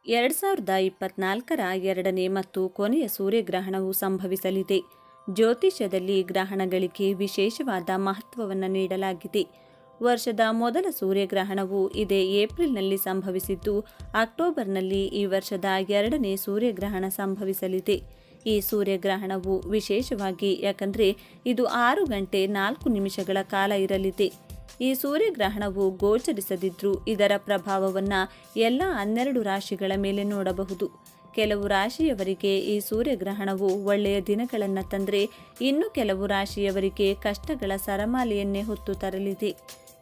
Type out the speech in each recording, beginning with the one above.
2024ರ ಎರಡನೇ ಮತ್ತು ಕೊನೆಯ ಸೂರ್ಯಗ್ರಹಣವು ಸಂಭವಿಸಲಿದೆ. ಜ್ಯೋತಿಷ್ಯದಲ್ಲಿ ಗ್ರಹಣಗಳಿಗೆ ವಿಶೇಷವಾದ ಮಹತ್ವವನ್ನು ನೀಡಲಾಗಿದೆ. ವರ್ಷದ ಮೊದಲ ಸೂರ್ಯಗ್ರಹಣವು ಇದೇ ಏಪ್ರಿಲ್ನಲ್ಲಿ ಸಂಭವಿಸಿದ್ದು, ಅಕ್ಟೋಬರ್ನಲ್ಲಿ ಈ ವರ್ಷದ ಎರಡನೇ ಸೂರ್ಯಗ್ರಹಣ ಸಂಭವಿಸಲಿದೆ. ಈ ಸೂರ್ಯಗ್ರಹಣವು ವಿಶೇಷವಾಗಿ ಯಾಕಂದರೆ ಇದು 6 ಗಂಟೆ 4 ನಿಮಿಷಗಳ ಕಾಲ ಇರಲಿದೆ. ಈ ಸೂರ್ಯಗ್ರಹಣವು ಗೋಚರಿಸದಿದ್ರೂ ಇದರ ಪ್ರಭಾವವನ್ನು ಎಲ್ಲ 12 ರಾಶಿಗಳ ಮೇಲೆ ನೋಡಬಹುದು. ಕೆಲವು ರಾಶಿಯವರಿಗೆ ಈ ಸೂರ್ಯಗ್ರಹಣವು ಒಳ್ಳೆಯ ದಿನಗಳನ್ನು ತಂದರೆ, ಇನ್ನು ಕೆಲವು ರಾಶಿಯವರಿಗೆ ಕಷ್ಟಗಳ ಸರಮಾಲೆಯನ್ನೇ ಹೊತ್ತು ತರಲಿದೆ.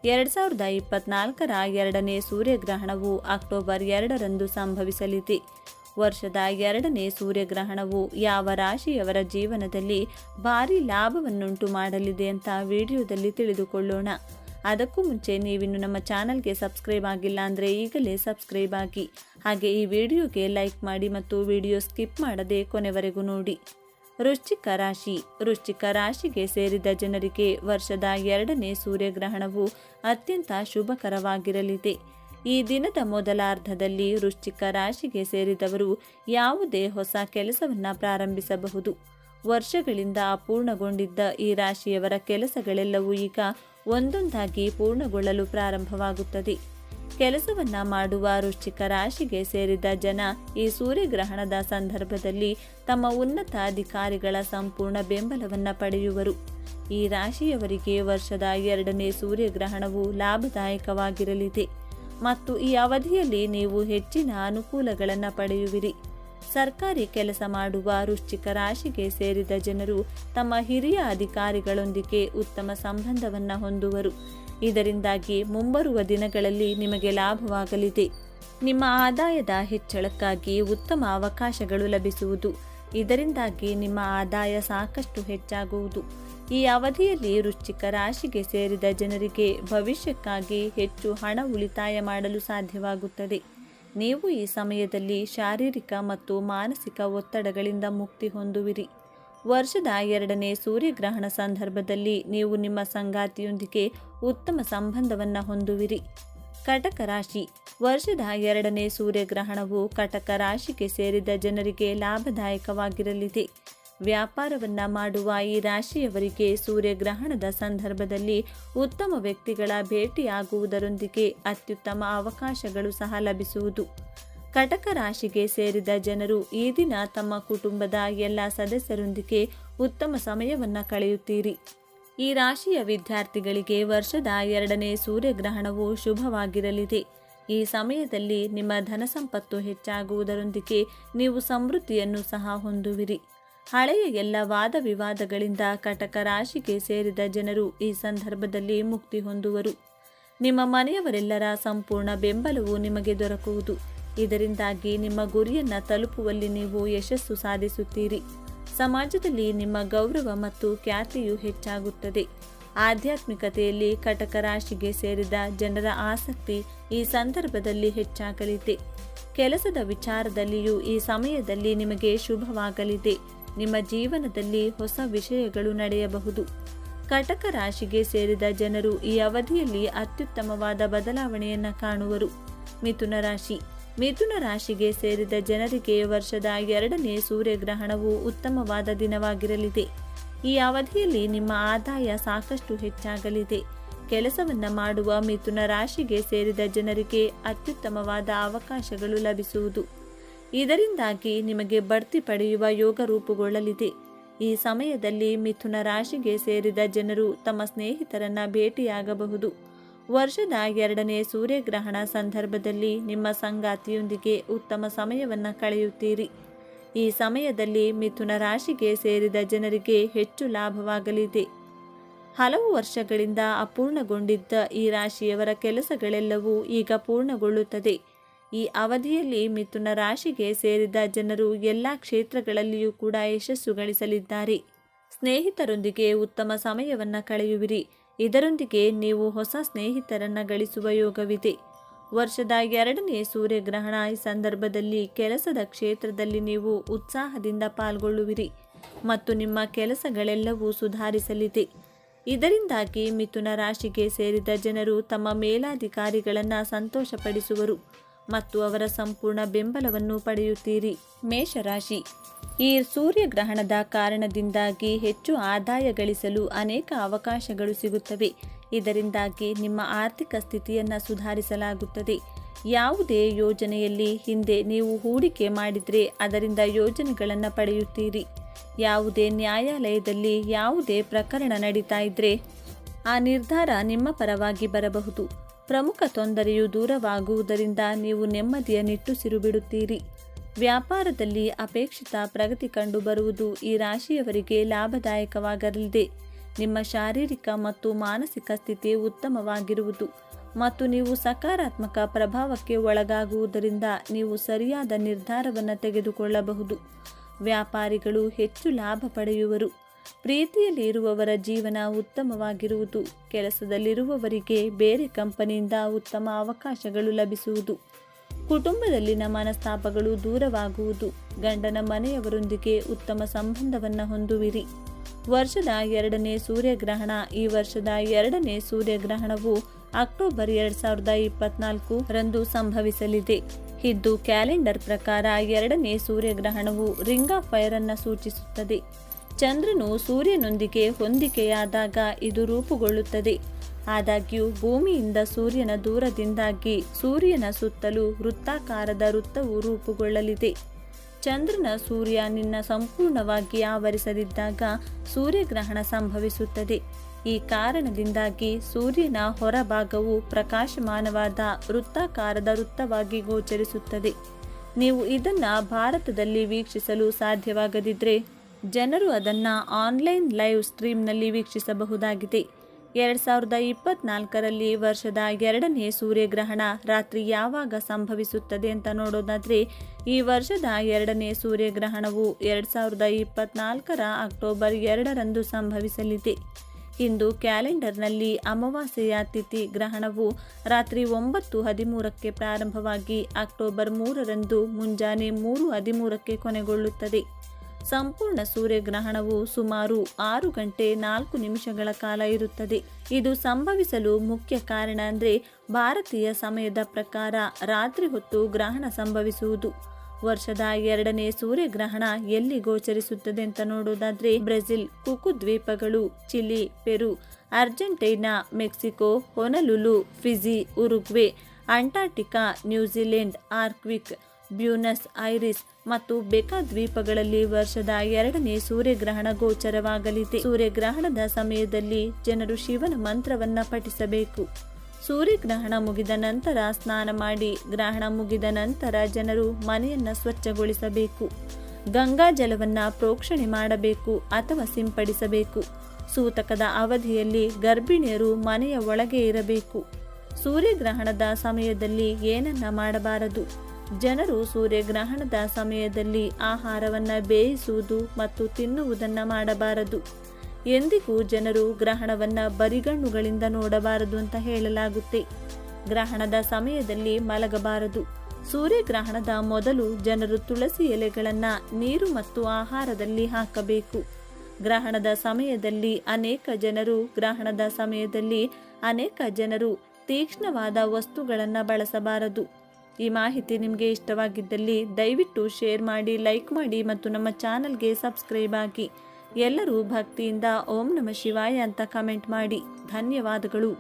2024ರ ಎರಡನೇ ಸೂರ್ಯಗ್ರಹಣವು ಅಕ್ಟೋಬರ್ 2ರಂದು ಸಂಭವಿಸಲಿದೆ. ವರ್ಷದ ಎರಡನೇ ಸೂರ್ಯಗ್ರಹಣವು ಯಾವ ರಾಶಿಯವರ ಜೀವನದಲ್ಲಿ ಭಾರೀ ಲಾಭವನ್ನುಂಟು ಮಾಡಲಿದೆ ಅಂತ ವಿಡಿಯೋದಲ್ಲಿ ತಿಳಿದುಕೊಳ್ಳೋಣ. ಅದಕ್ಕೂ ಮುಂಚೆ ನೀವಿನ್ನು ನಮ್ಮ ಚಾನಲ್ಗೆ ಸಬ್ಸ್ಕ್ರೈಬ್ ಆಗಿಲ್ಲ ಅಂದರೆ ಈಗಲೇ ಸಬ್ಸ್ಕ್ರೈಬ್ ಆಗಿ, ಹಾಗೆ ಈ ವಿಡಿಯೋಗೆ ಲೈಕ್ ಮಾಡಿ ಮತ್ತು ವಿಡಿಯೋ ಸ್ಕಿಪ್ ಮಾಡದೆ ಕೊನೆವರೆಗೂ ನೋಡಿ. ವೃಶ್ಚಿಕ ರಾಶಿ. ವೃಶ್ಚಿಕ ರಾಶಿಗೆ ಸೇರಿದ ಜನರಿಗೆ ವರ್ಷದ ಎರಡನೇ ಸೂರ್ಯಗ್ರಹಣವು ಅತ್ಯಂತ ಶುಭಕರವಾಗಿರಲಿದೆ. ಈ ದಿನದ ಮೊದಲಾರ್ಧದಲ್ಲಿ ವೃಶ್ಚಿಕ ರಾಶಿಗೆ ಸೇರಿದವರು ಯಾವುದೇ ಹೊಸ ಕೆಲಸವನ್ನು ಪ್ರಾರಂಭಿಸಬಹುದು. ವರ್ಷಗಳಿಂದ ಅಪೂರ್ಣಗೊಂಡಿದ್ದ ಈ ರಾಶಿಯವರ ಕೆಲಸಗಳೆಲ್ಲವೂ ಈಗ ಒಂದೊಂದಾಗಿ ಪೂರ್ಣಗೊಳ್ಳಲು ಪ್ರಾರಂಭವಾಗುತ್ತದೆ. ಕೆಲಸವನ್ನ ಮಾಡುವ ವೃಶ್ಚಿಕ ರಾಶಿಗೆ ಸೇರಿದ ಜನ ಈ ಸೂರ್ಯಗ್ರಹಣದ ಸಂದರ್ಭದಲ್ಲಿ ತಮ್ಮ ಉನ್ನತ ಅಧಿಕಾರಿಗಳ ಸಂಪೂರ್ಣ ಬೆಂಬಲವನ್ನು ಪಡೆಯುವರು. ಈ ರಾಶಿಯವರಿಗೆ ವರ್ಷದ ಎರಡನೇ ಸೂರ್ಯಗ್ರಹಣವು ಲಾಭದಾಯಕವಾಗಿರಲಿದೆ ಮತ್ತು ಈ ಅವಧಿಯಲ್ಲಿ ನೀವು ಹೆಚ್ಚಿನ ಅನುಕೂಲಗಳನ್ನು ಪಡೆಯುವಿರಿ. ಸರ್ಕಾರಿ ಕೆಲಸ ಮಾಡುವ ವೃಶ್ಚಿಕ ರಾಶಿಗೆ ಸೇರಿದ ಜನರು ತಮ್ಮ ಹಿರಿಯ ಅಧಿಕಾರಿಗಳೊಂದಿಗೆ ಉತ್ತಮ ಸಂಬಂಧವನ್ನು ಹೊಂದುವರು. ಇದರಿಂದಾಗಿ ಮುಂಬರುವ ದಿನಗಳಲ್ಲಿ ನಿಮಗೆ ಲಾಭವಾಗಲಿದೆ. ನಿಮ್ಮ ಆದಾಯದ ಹೆಚ್ಚಳಕ್ಕಾಗಿ ಉತ್ತಮ ಅವಕಾಶಗಳು ಲಭಿಸುವುದು. ಇದರಿಂದಾಗಿ ನಿಮ್ಮ ಆದಾಯ ಸಾಕಷ್ಟು ಹೆಚ್ಚಾಗುವುದು. ಈ ಅವಧಿಯಲ್ಲಿ ವೃಶ್ಚಿಕ ರಾಶಿಗೆ ಸೇರಿದ ಜನರಿಗೆ ಭವಿಷ್ಯಕ್ಕಾಗಿ ಹೆಚ್ಚು ಹಣ ಉಳಿತಾಯ ಮಾಡಲು ಸಾಧ್ಯವಾಗುತ್ತದೆ. ನೀವು ಈ ಸಮಯದಲ್ಲಿ ಶಾರೀರಿಕ ಮತ್ತು ಮಾನಸಿಕ ಒತ್ತಡಗಳಿಂದ ಮುಕ್ತಿ ಹೊಂದುವಿರಿ. ವರ್ಷದ ಎರಡನೇ ಸೂರ್ಯಗ್ರಹಣ ಸಂದರ್ಭದಲ್ಲಿ ನೀವು ನಿಮ್ಮ ಸಂಗಾತಿಯೊಂದಿಗೆ ಉತ್ತಮ ಸಂಬಂಧವನ್ನು ಹೊಂದುವಿರಿ. ಕಟಕ ರಾಶಿ. ವರ್ಷದ ಎರಡನೇ ಸೂರ್ಯಗ್ರಹಣವು ಕಟಕ ರಾಶಿಗೆ ಸೇರಿದ ಜನರಿಗೆ ಲಾಭದಾಯಕವಾಗಿರಲಿದೆ. ವ್ಯಾಪಾರವನ್ನು ಮಾಡುವ ಈ ರಾಶಿಯವರಿಗೆ ಸೂರ್ಯಗ್ರಹಣದ ಸಂದರ್ಭದಲ್ಲಿ ಉತ್ತಮ ವ್ಯಕ್ತಿಗಳ ಭೇಟಿಯಾಗುವುದರೊಂದಿಗೆ ಅತ್ಯುತ್ತಮ ಅವಕಾಶಗಳು ಸಹ ಲಭಿಸುವುದು. ಕಟಕ ರಾಶಿಗೆ ಸೇರಿದ ಜನರು ಈ ದಿನ ತಮ್ಮ ಕುಟುಂಬದ ಎಲ್ಲ ಸದಸ್ಯರೊಂದಿಗೆ ಉತ್ತಮ ಸಮಯವನ್ನು ಕಳೆಯುತ್ತೀರಿ. ಈ ರಾಶಿಯ ವಿದ್ಯಾರ್ಥಿಗಳಿಗೆ ವರ್ಷದ ಎರಡನೇ ಸೂರ್ಯಗ್ರಹಣವು ಶುಭವಾಗಿರಲಿದೆ. ಈ ಸಮಯದಲ್ಲಿ ನಿಮ್ಮ ಧನಸಂಪತ್ತು ಹೆಚ್ಚಾಗುವುದರೊಂದಿಗೆ ನೀವು ಸಮೃದ್ಧಿಯನ್ನು ಸಹ ಹೊಂದುವಿರಿ. ಹಳೆಯ ಎಲ್ಲ ವಾದ ವಿವಾದಗಳಿಂದ ಕಟಕ ರಾಶಿಗೆ ಸೇರಿದ ಜನರು ಈ ಸಂದರ್ಭದಲ್ಲಿ ಮುಕ್ತಿ ಹೊಂದುವರು. ನಿಮ್ಮ ಮನೆಯವರೆಲ್ಲರ ಸಂಪೂರ್ಣ ಬೆಂಬಲವು ನಿಮಗೆ ದೊರಕುವುದು. ಇದರಿಂದಾಗಿ ನಿಮ್ಮ ಗುರಿಯನ್ನು ತಲುಪುವಲ್ಲಿ ನೀವು ಯಶಸ್ಸು ಸಾಧಿಸುತ್ತೀರಿ. ಸಮಾಜದಲ್ಲಿ ನಿಮ್ಮ ಗೌರವ ಮತ್ತು ಖ್ಯಾತಿಯು ಹೆಚ್ಚಾಗುತ್ತದೆ. ಆಧ್ಯಾತ್ಮಿಕತೆಯಲ್ಲಿ ಕಟಕ ರಾಶಿಗೆ ಸೇರಿದ ಜನರ ಆಸಕ್ತಿ ಈ ಸಂದರ್ಭದಲ್ಲಿ ಹೆಚ್ಚಾಗಲಿದೆ. ಕೆಲಸದ ವಿಚಾರದಲ್ಲಿಯೂ ಈ ಸಮಯದಲ್ಲಿ ನಿಮಗೆ ಶುಭವಾಗಲಿದೆ. ನಿಮ್ಮ ಜೀವನದಲ್ಲಿ ಹೊಸ ವಿಷಯಗಳು ನಡೆಯಬಹುದು. ಕಟಕ ರಾಶಿಗೆ ಸೇರಿದ ಜನರು ಈ ಅವಧಿಯಲ್ಲಿ ಅತ್ಯುತ್ತಮವಾದ ಬದಲಾವಣೆಯನ್ನು ಕಾಣುವರು. ಮಿಥುನ ರಾಶಿ. ಮಿಥುನ ರಾಶಿಗೆ ಸೇರಿದ ಜನರಿಗೆ ವರ್ಷದ ಎರಡನೇ ಸೂರ್ಯಗ್ರಹಣವು ಉತ್ತಮವಾದ ದಿನವಾಗಿರಲಿದೆ. ಈ ಅವಧಿಯಲ್ಲಿ ನಿಮ್ಮ ಆದಾಯ ಸಾಕಷ್ಟು ಹೆಚ್ಚಾಗಲಿದೆ. ಕೆಲಸವನ್ನು ಮಾಡುವ ಮಿಥುನ ರಾಶಿಗೆ ಸೇರಿದ ಜನರಿಗೆ ಅತ್ಯುತ್ತಮವಾದ ಅವಕಾಶಗಳು ಲಭಿಸುವುದು. ಇದರಿಂದಾಗಿ ನಿಮಗೆ ಬಡ್ತಿ ಪಡೆಯುವ ಯೋಗ ರೂಪುಗೊಳ್ಳಲಿದೆ. ಈ ಸಮಯದಲ್ಲಿ ಮಿಥುನ ರಾಶಿಗೆ ಸೇರಿದ ಜನರು ತಮ್ಮ ಸ್ನೇಹಿತರನ್ನ ಭೇಟಿಯಾಗಬಹುದು. ವರ್ಷದ ಎರಡನೇ ಸೂರ್ಯಗ್ರಹಣ ಸಂದರ್ಭದಲ್ಲಿ ನಿಮ್ಮ ಸಂಗಾತಿಯೊಂದಿಗೆ ಉತ್ತಮ ಸಮಯವನ್ನು ಕಳೆಯುತ್ತೀರಿ. ಈ ಸಮಯದಲ್ಲಿ ಮಿಥುನ ರಾಶಿಗೆ ಸೇರಿದ ಜನರಿಗೆ ಹೆಚ್ಚು ಲಾಭವಾಗಲಿದೆ. ಹಲವು ವರ್ಷಗಳಿಂದ ಅಪೂರ್ಣಗೊಂಡಿದ್ದ ಈ ರಾಶಿಯವರ ಕೆಲಸಗಳೆಲ್ಲವೂ ಈಗ ಪೂರ್ಣಗೊಳ್ಳುತ್ತದೆ. ಈ ಅವಧಿಯಲ್ಲಿ ಮಿಥುನ ರಾಶಿಗೆ ಸೇರಿದ ಜನರು ಎಲ್ಲ ಕ್ಷೇತ್ರಗಳಲ್ಲಿಯೂ ಕೂಡ ಯಶಸ್ಸು ಗಳಿಸಲಿದ್ದಾರೆ. ಸ್ನೇಹಿತರೊಂದಿಗೆ ಉತ್ತಮ ಸಮಯವನ್ನು ಕಳೆಯುವಿರಿ. ಇದರೊಂದಿಗೆ ನೀವು ಹೊಸ ಸ್ನೇಹಿತರನ್ನು ಗಳಿಸುವ ಯೋಗವಿದೆ. ವರ್ಷದ ಎರಡನೇ ಸೂರ್ಯಗ್ರಹಣ ಈ ಸಂದರ್ಭದಲ್ಲಿ ಕೆಲಸದ ಕ್ಷೇತ್ರದಲ್ಲಿ ನೀವು ಉತ್ಸಾಹದಿಂದ ಪಾಲ್ಗೊಳ್ಳುವಿರಿ ಮತ್ತು ನಿಮ್ಮ ಕೆಲಸಗಳೆಲ್ಲವೂ ಸುಧಾರಿಸಲಿದೆ. ಇದರಿಂದಾಗಿ ಮಿಥುನ ರಾಶಿಗೆ ಸೇರಿದ ಜನರು ತಮ್ಮ ಮೇಲಾಧಿಕಾರಿಗಳನ್ನು ಸಂತೋಷಪಡಿಸುವರು ಮತ್ತು ಅವರ ಸಂಪೂರ್ಣ ಬೆಂಬಲವನ್ನು ಪಡೆಯುತ್ತೀರಿ. ಮೇಷರಾಶಿ, ಈ ಸೂರ್ಯಗ್ರಹಣದ ಕಾರಣದಿಂದಾಗಿ ಹೆಚ್ಚು ಆದಾಯ ಗಳಿಸಲು ಅನೇಕ ಅವಕಾಶಗಳು ಸಿಗುತ್ತವೆ. ಇದರಿಂದಾಗಿ ನಿಮ್ಮ ಆರ್ಥಿಕ ಸ್ಥಿತಿಯನ್ನು ಸುಧಾರಿಸಲಾಗುತ್ತದೆ. ಯಾವುದೇ ಯೋಜನೆಯಲ್ಲಿ ಹಿಂದೆ ನೀವು ಹೂಡಿಕೆ ಮಾಡಿದರೆ ಅದರಿಂದ ಯೋಜನೆಗಳನ್ನು ಪಡೆಯುತ್ತೀರಿ. ಯಾವುದೇ ನ್ಯಾಯಾಲಯದಲ್ಲಿ ಯಾವುದೇ ಪ್ರಕರಣ ನಡೀತಾ ಇದ್ದರೆ ಆ ನಿರ್ಧಾರ ನಿಮ್ಮ ಪರವಾಗಿ ಬರಬಹುದು. ಪ್ರಮುಖ ತೊಂದರೆಯು ದೂರವಾಗುವುದರಿಂದ ನೀವು ನೆಮ್ಮದಿಯ ನಿಟ್ಟುಸಿರು ಬಿಡುತ್ತೀರಿ. ವ್ಯಾಪಾರದಲ್ಲಿ ಅಪೇಕ್ಷಿತ ಪ್ರಗತಿ ಕಂಡುಬರುವುದು ಈ ರಾಶಿಯವರಿಗೆ ಲಾಭದಾಯಕವಾಗಲಿದೆ. ನಿಮ್ಮ ಶಾರೀರಿಕ ಮತ್ತು ಮಾನಸಿಕ ಸ್ಥಿತಿ ಉತ್ತಮವಾಗಿರುವುದು ಮತ್ತು ನೀವು ಸಕಾರಾತ್ಮಕ ಪ್ರಭಾವಕ್ಕೆ ಒಳಗಾಗುವುದರಿಂದ ನೀವು ಸರಿಯಾದ ನಿರ್ಧಾರವನ್ನು ತೆಗೆದುಕೊಳ್ಳಬಹುದು. ವ್ಯಾಪಾರಿಗಳು ಹೆಚ್ಚು ಲಾಭ ಪಡೆಯುವರು. ಪ್ರೀತಿಯಲ್ಲಿ ಇರುವವರ ಜೀವನ ಉತ್ತಮವಾಗಿರುವುದು. ಕೆಲಸದಲ್ಲಿರುವವರಿಗೆ ಬೇರೆ ಕಂಪನಿಯಿಂದ ಉತ್ತಮ ಅವಕಾಶಗಳು ಲಭಿಸುವುದು. ಕುಟುಂಬದಲ್ಲಿನ ಮನಸ್ತಾಪಗಳು ದೂರವಾಗುವುದು. ಗಂಡನ ಮನೆಯವರೊಂದಿಗೆ ಉತ್ತಮ ಸಂಬಂಧವನ್ನು ಹೊಂದುವಿರಿ. ವರ್ಷದ 2ನೇ ಸೂರ್ಯಗ್ರಹಣ. ಈ ವರ್ಷದ 2ನೇ ಸೂರ್ಯಗ್ರಹಣವು ಅಕ್ಟೋಬರ್ 2024 ರಂದು ಸಂಭವಿಸಲಿದೆ. ಇದು ಕ್ಯಾಲೆಂಡರ್ ಪ್ರಕಾರ 2ನೇ ಸೂರ್ಯಗ್ರಹಣವು ರಿಂಗ್ ಆಫ್ ಫೈರ್ ಅನ್ನು ಸೂಚಿಸುತ್ತದೆ. ಚಂದ್ರನು ಸೂರ್ಯನೊಂದಿಗೆ ಹೊಂದಿಕೆಯಾದಾಗ ಇದು ರೂಪುಗೊಳ್ಳುತ್ತದೆ. ಆದಾಗ್ಯೂ ಭೂಮಿಯಿಂದ ಸೂರ್ಯನ ದೂರದಿಂದಾಗಿ ಸೂರ್ಯನ ಸುತ್ತಲೂ ವೃತ್ತಾಕಾರದ ವೃತ್ತವು ರೂಪುಗೊಳ್ಳಲಿದೆ. ಚಂದ್ರನ ಸೂರ್ಯನನ್ನು ಸಂಪೂರ್ಣವಾಗಿ ಆವರಿಸದಿದ್ದಾಗ ಸೂರ್ಯಗ್ರಹಣ ಸಂಭವಿಸುತ್ತದೆ. ಈ ಕಾರಣದಿಂದಾಗಿ ಸೂರ್ಯನ ಹೊರಭಾಗವು ಪ್ರಕಾಶಮಾನವಾದ ವೃತ್ತಾಕಾರದ ವೃತ್ತವಾಗಿ ಗೋಚರಿಸುತ್ತದೆ. ನೀವು ಇದನ್ನು ಭಾರತದಲ್ಲಿ ವೀಕ್ಷಿಸಲು ಸಾಧ್ಯವಾಗದಿದ್ದರೆ ಜನರು ಅದನ್ನು ಆನ್ಲೈನ್ ಲೈವ್ ಸ್ಟ್ರೀಮ್ನಲ್ಲಿ ವೀಕ್ಷಿಸಬಹುದಾಗಿದೆ. 2024ರಲ್ಲಿ ವರ್ಷದ 2ನೇ ಸೂರ್ಯಗ್ರಹಣ ರಾತ್ರಿ ಯಾವಾಗ ಸಂಭವಿಸುತ್ತದೆ ಅಂತ ನೋಡೋದಾದರೆ, ಈ ವರ್ಷದ 2ನೇ ಸೂರ್ಯಗ್ರಹಣವು 2024ರ ಅಕ್ಟೋಬರ್ 2ರಂದು ಸಂಭವಿಸಲಿದೆ. ಇಂದು ಕ್ಯಾಲೆಂಡರ್ನಲ್ಲಿ ಅಮಾವಾಸ್ಯೆಯ ತಿಥಿ ಗ್ರಹಣವು ರಾತ್ರಿ 9:13ಕ್ಕೆ ಪ್ರಾರಂಭವಾಗಿ ಅಕ್ಟೋಬರ್ 3ರಂದು ಮುಂಜಾನೆ 3:13ಕ್ಕೆ ಕೊನೆಗೊಳ್ಳುತ್ತದೆ. ಸಂಪೂರ್ಣ ಸೂರ್ಯಗ್ರಹಣವು ಸುಮಾರು 6 ಗಂಟೆ 4 ನಿಮಿಷಗಳ ಕಾಲ ಇರುತ್ತದೆ. ಇದು ಸಂಭವಿಸಲು ಮುಖ್ಯ ಕಾರಣ ಅಂದರೆ ಭಾರತೀಯ ಸಮಯದ ಪ್ರಕಾರ ರಾತ್ರಿ ಹೊತ್ತು ಗ್ರಹಣ ಸಂಭವಿಸುವುದು. ವರ್ಷದ 2ನೇ ಸೂರ್ಯಗ್ರಹಣ ಎಲ್ಲಿ ಗೋಚರಿಸುತ್ತದೆ ಅಂತ ನೋಡೋದಾದ್ರೆ, ಬ್ರೆಜಿಲ್, ಕುಕು ದ್ವೀಪಗಳು, Chile, Peru, Argentina, Mexico, Honolulu, Fiji, Uruguay, Antarctica, New Zealand, Arctic, Buenos Aires ಮತ್ತು ಬೆಕಾ ದ್ವೀಪಗಳಲ್ಲಿ ವರ್ಷದ 2ನೇ ಸೂರ್ಯಗ್ರಹಣ ಗೋಚರವಾಗಲಿದೆ. ಸೂರ್ಯಗ್ರಹಣದ ಸಮಯದಲ್ಲಿ ಜನರು ಶಿವನ ಮಂತ್ರವನ್ನ ಪಠಿಸಬೇಕು. ಸೂರ್ಯಗ್ರಹಣ ಮುಗಿದ ನಂತರ ಸ್ನಾನ ಮಾಡಿ. ಗ್ರಹಣ ಮುಗಿದ ನಂತರ ಜನರು ಮನೆಯನ್ನು ಸ್ವಚ್ಛಗೊಳಿಸಬೇಕು. ಗಂಗಾ ಜಲವನ್ನ ಪ್ರೋಕ್ಷಣೆ ಮಾಡಬೇಕು ಅಥವಾ ಸಿಂಪಡಿಸಬೇಕು. ಸೂತಕದ ಅವಧಿಯಲ್ಲಿ ಗರ್ಭಿಣಿಯರು ಮನೆಯ ಒಳಗೆ ಇರಬೇಕು. ಸೂರ್ಯಗ್ರಹಣದ ಸಮಯದಲ್ಲಿ ಏನನ್ನ ಮಾಡಬಾರದು? ಜನರು ಸೂರ್ಯಗ್ರಹಣದ ಸಮಯದಲ್ಲಿ ಆಹಾರವನ್ನು ಬೇಯಿಸುವುದು ಮತ್ತು ತಿನ್ನುವುದನ್ನು ಮಾಡಬಾರದು. ಎಂದಿಗೂ ಜನರು ಗ್ರಹಣವನ್ನು ಬರಿಗಣ್ಣುಗಳಿಂದ ನೋಡಬಾರದು ಅಂತ ಹೇಳಲಾಗುತ್ತೆ. ಗ್ರಹಣದ ಸಮಯದಲ್ಲಿ ಮಲಗಬಾರದು. ಸೂರ್ಯಗ್ರಹಣದ ಮೊದಲು ಜನರು ತುಳಸಿ ಎಲೆಗಳನ್ನು ನೀರು ಮತ್ತು ಆಹಾರದಲ್ಲಿ ಹಾಕಬೇಕು. ಗ್ರಹಣದ ಸಮಯದಲ್ಲಿ ಅನೇಕ ಜನರು ತೀಕ್ಷ್ಣವಾದ ವಸ್ತುಗಳನ್ನು ಬಳಸಬಾರದು. ಈ ಮಾಹಿತಿ ನಿಮಗೆ ಇಷ್ಟವಾಗಿದ್ದಲ್ಲಿ ದಯವಿಟ್ಟು ಶೇರ್ ಮಾಡಿ, ಲೈಕ್ ಮಾಡಿ ಮತ್ತು ನಮ್ಮ ಚಾನಲ್ಗೆ ಸಬ್ಸ್ಕ್ರೈಬ್ ಆಗಿ. ಎಲ್ಲರೂ ಭಕ್ತಿಯಿಂದ ಓಂ ನಮಃ ಶಿವಾಯ ಅಂತ ಕಮೆಂಟ್ ಮಾಡಿ. ಧನ್ಯವಾದಗಳು.